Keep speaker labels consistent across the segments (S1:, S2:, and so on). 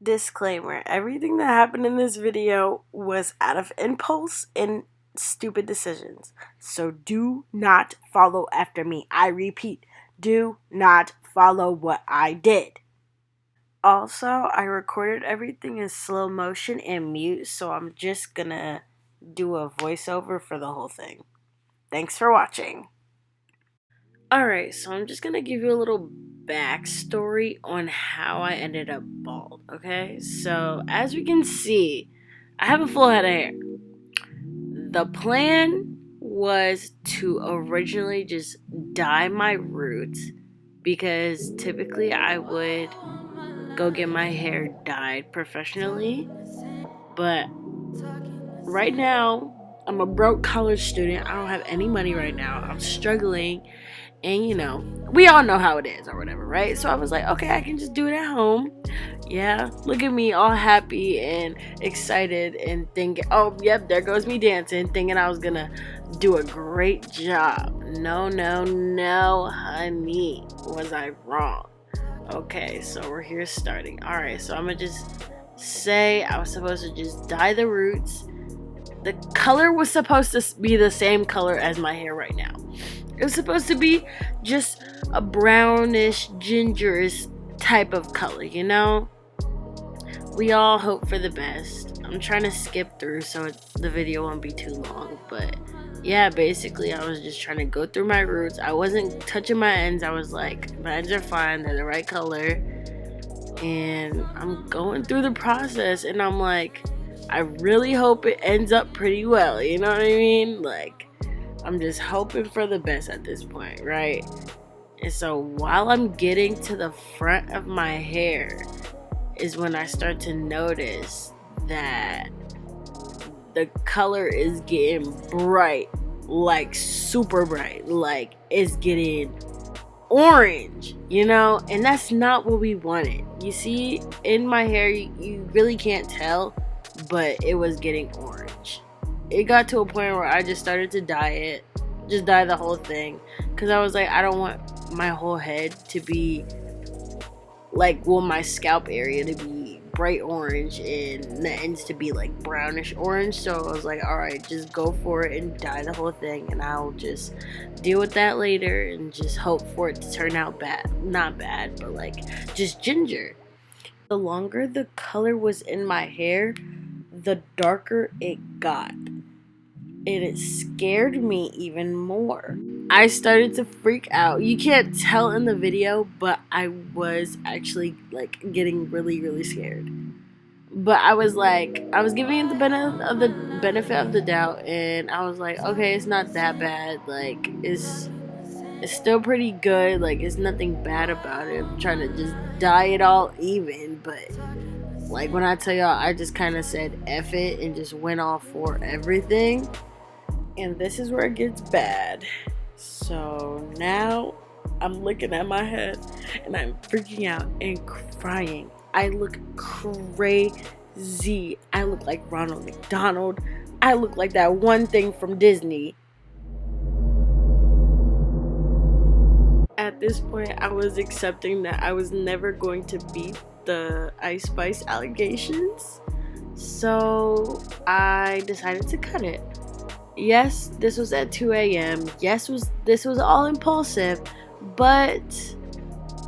S1: Disclaimer, everything that happened in this video was out of impulse and stupid decisions. So do not follow after me. I repeat, do not follow what I did. Also, I recorded everything in slow motion and mute, so I'm just gonna do a voiceover for the whole thing. Thanks for watching. Alright, so I'm just gonna give you a little backstory on how I ended up bald, okay? So, as we can see, I have a full head of hair. The plan was to originally just dye my roots because typically I would go get my hair dyed professionally, but right now I'm a broke college student. I don't have any money right now. I'm struggling. And we all know how it is or whatever, right? So I was like, okay, I can just do it at home. Yeah, look at me all happy and excited and thinking, oh, yep, there goes me dancing, thinking I was gonna do a great job. No, honey. Was I wrong? Okay, so we're here starting. Alright, so I'm gonna just say I was supposed to just dye the roots. The color was supposed to be the same color as my hair right now. It was supposed to be just a brownish, gingerish type of color, We all hope for the best. I'm trying to skip through so the video won't be too long, but yeah, basically I was just trying to go through my roots. I wasn't touching my ends. I was like, my ends are fine, they're the right color. And I'm going through the process and I'm like, I really hope it ends up pretty well, you know what I mean? Like, I'm just hoping for the best at this point, right? And so while I'm getting to the front of my hair is when I start to notice that the color is getting bright, like super bright, like it's getting orange, and that's not what we wanted. You see, in my hair, you really can't tell, but it was getting orange. It got to a point where I just started to dye it, just dye the whole thing, because I was like, I don't want my whole head to be like, my scalp area to be bright orange and the ends to be like brownish orange. So I was like, alright, just go for it and dye the whole thing, and I'll just deal with that later and just hope for it to turn out not bad, but like just ginger. The longer the color was in my hair, the darker it got. And it scared me even more. I started to freak out. You can't tell in the video, but I was actually like getting really, really scared. But I was giving it the benefit of the doubt, and I was like, okay, it's not that bad. Like, it's still pretty good. Like, it's nothing bad about it. I'm trying to just dye it all even, but like when I tell y'all, I just kind of said F it and just went off for everything. And this is where it gets bad. So now I'm looking at my head and I'm freaking out and crying. I look crazy. I look like Ronald McDonald. I look like that one thing from Disney. At this point, I was accepting that I was never going to beat the Ice Spice allegations. So I decided to cut it. Yes, this was at 2 a.m. Yes, this was all impulsive, but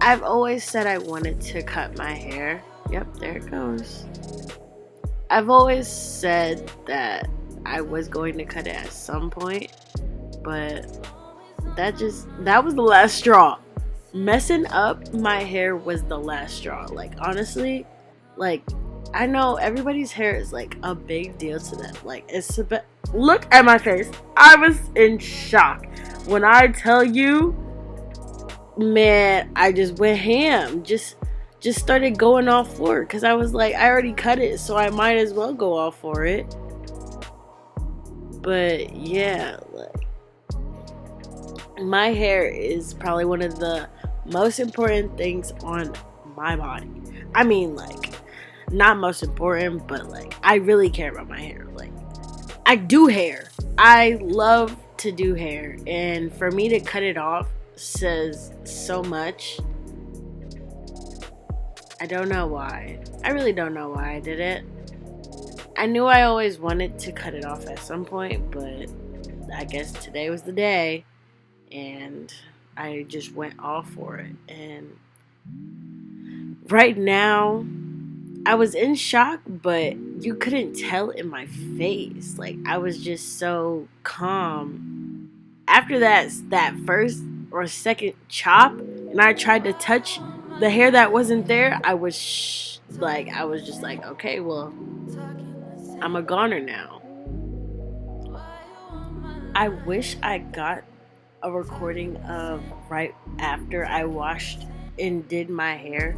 S1: I've always said I wanted to cut my hair. Yep, there it goes. I've always said that I was going to cut it at some point, but that was the last straw. Messing up my hair was the last straw. Like, honestly, like, I know everybody's hair is like a big deal to them. Like, look at my face. I was in shock. When I tell you, man, I just went ham. Just started going off for it. Because I was like, I already cut it, so I might as well go off for it. But yeah, like, my hair is probably one of the most important things on my body. I mean, like, not most important, but like, I really care about my hair. Like, I do hair. I love to do hair, and for me to cut it off says so much. I don't know why. I really don't know why I did it. I knew I always wanted to cut it off at some point, but I guess today was the day, and I just went all for it. And right now, I was in shock, but you couldn't tell in my face. Like, I was just so calm. After that first or second chop, and I tried to touch the hair that wasn't there, I was just like, okay, well, I'm a goner now. I wish I got a recording of right after I washed and did my hair,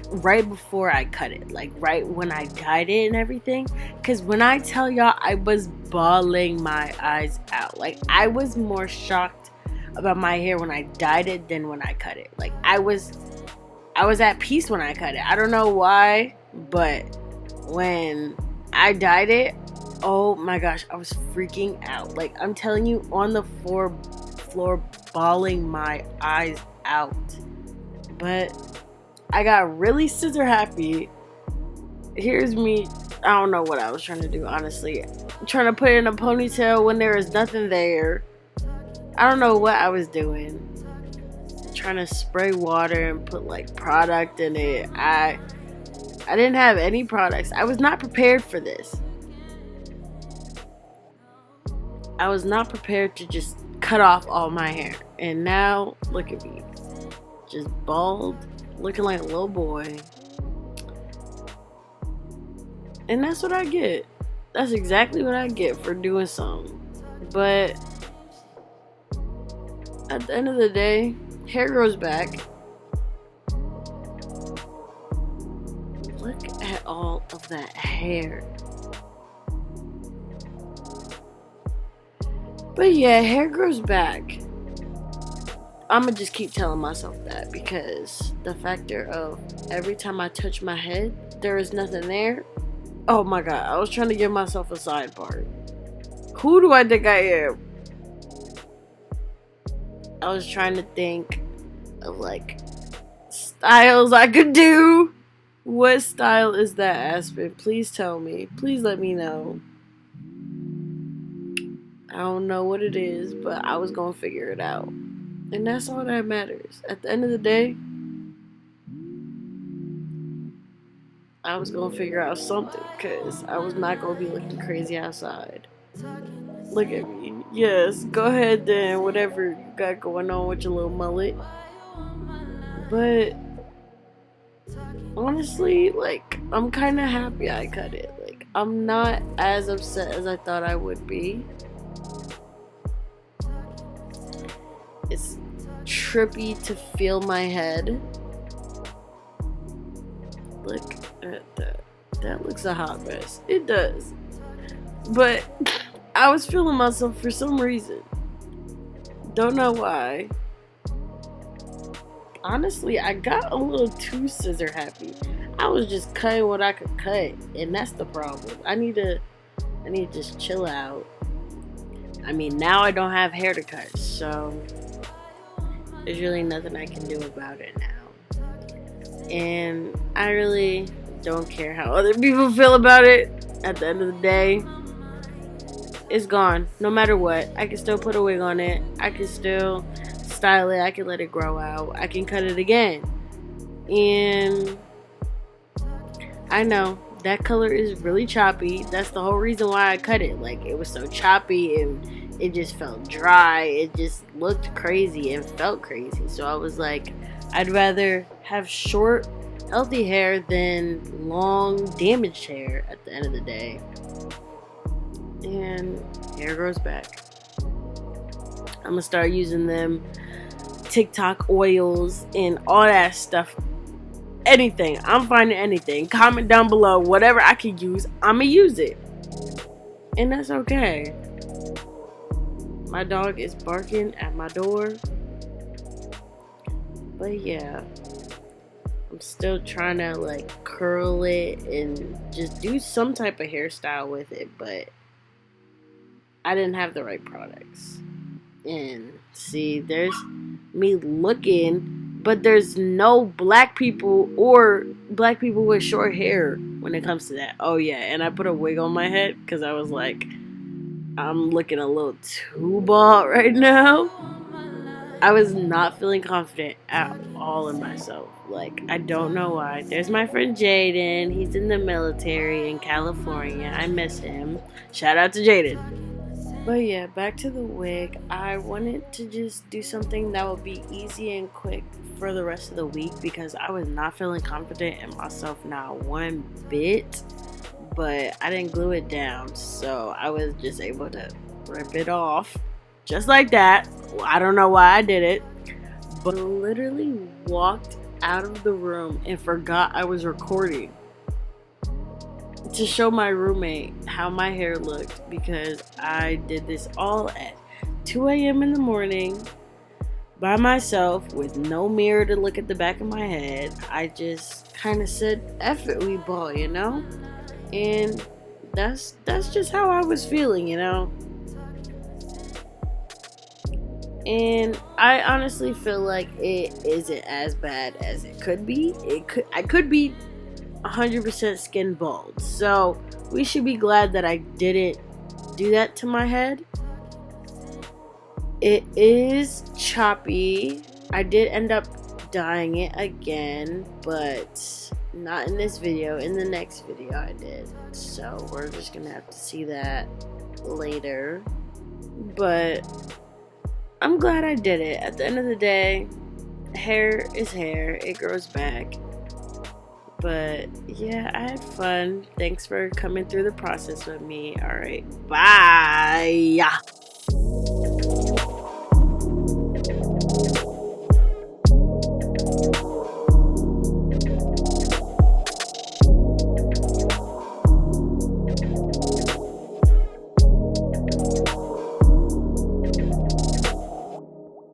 S1: right before I cut it, like right when I dyed it and everything. Because when I tell y'all, I was bawling my eyes out. Like, I was more shocked about my hair when I dyed it than when I cut it. Like, I was at peace when I cut it. I don't know why, but when I dyed it, oh my gosh, I was freaking out. Like, I'm telling you, on the floor bawling my eyes out. But I got really scissor happy. Here's me. I don't know what I was trying to do, honestly. I'm trying to put it in a ponytail when there is nothing there. I don't know what I was doing. Trying to spray water and put like product in it. I didn't have any products. I was not prepared for this. I was not prepared to just cut off all my hair. And now, look at me. Just bald, looking like a little boy. And that's what I get. That's exactly what I get for doing something. But at the end of the day, hair grows back. Look at all of that hair. But yeah, hair grows back. I'ma just keep telling myself that, because the factor of every time I touch my head, there is nothing there. Oh my god, I was trying to give myself a side part. Who do I think I am? I was trying to think of like styles I could do. What style is that, Aspen? Please tell me. Please let me know. I don't know what it is, but I was gonna figure it out. And that's all that matters. At the end of the day, I was gonna figure out something, because I was not gonna be looking crazy outside. Look at me. Yes, go ahead then, whatever you got going on with your little mullet. But honestly, like, I'm kind of happy I cut it. Like, I'm not as upset as I thought I would be. It's trippy to feel my head. Look at that. That looks a hot mess. It does. But I was feeling myself for some reason. Don't know why. Honestly, I got a little too scissor happy. I was just cutting what I could cut, and that's the problem. I need to just chill out. I mean, now I don't have hair to cut, so there's really nothing I can do about it now. And I really don't care how other people feel about it. At the end of the day, it's gone. No matter what, I can still put a wig on it. I can still style it. I can let it grow out. I can cut it again. And I know that color is really choppy. That's the whole reason why I cut it. Like, it was so choppy and it just felt dry. It just looked crazy and felt crazy. So I was like, I'd rather have short, healthy hair than long, damaged hair at the end of the day. And hair grows back. I'm gonna start using them TikTok oils and all that stuff. Anything. I'm finding anything. Comment down below. Whatever I can use, I'm gonna use it. And that's okay. My dog is barking at my door. But yeah, I'm still trying to like curl it and just do some type of hairstyle with it, but I didn't have the right products. And see, there's me looking but there's no black people or black people with short hair when it comes to that. Oh yeah, and I put a wig on my head because I was like, I'm looking a little too bald right now. I was not feeling confident at all in myself. Like, I don't know why. There's my friend Jaden. He's in the military in California. I miss him. Shout out to Jaden. But yeah, back to the wig. I wanted to just do something that would be easy and quick for the rest of the week because I was not feeling confident in myself, not one bit. But I didn't glue it down, so I was just able to rip it off just like that. I don't know why I did it, but I literally walked out of the room and forgot I was recording to show my roommate how my hair looked because I did this all at 2 a.m. in the morning by myself with no mirror to look at the back of my head. I just kind of said, F it, we ball, you know? And that's just how I was feeling, you know? And I honestly feel like it isn't as bad as it could be. I could be 100% skin bald. So we should be glad that I didn't do that to my head. It is choppy. I did end up dyeing it again, but not in this video. In the next video I did. So we're just gonna have to see that later. But I'm glad I did it. At the end of the day, hair is hair. It grows back. But yeah, I had fun. Thanks for coming through the process with me. Alright, bye.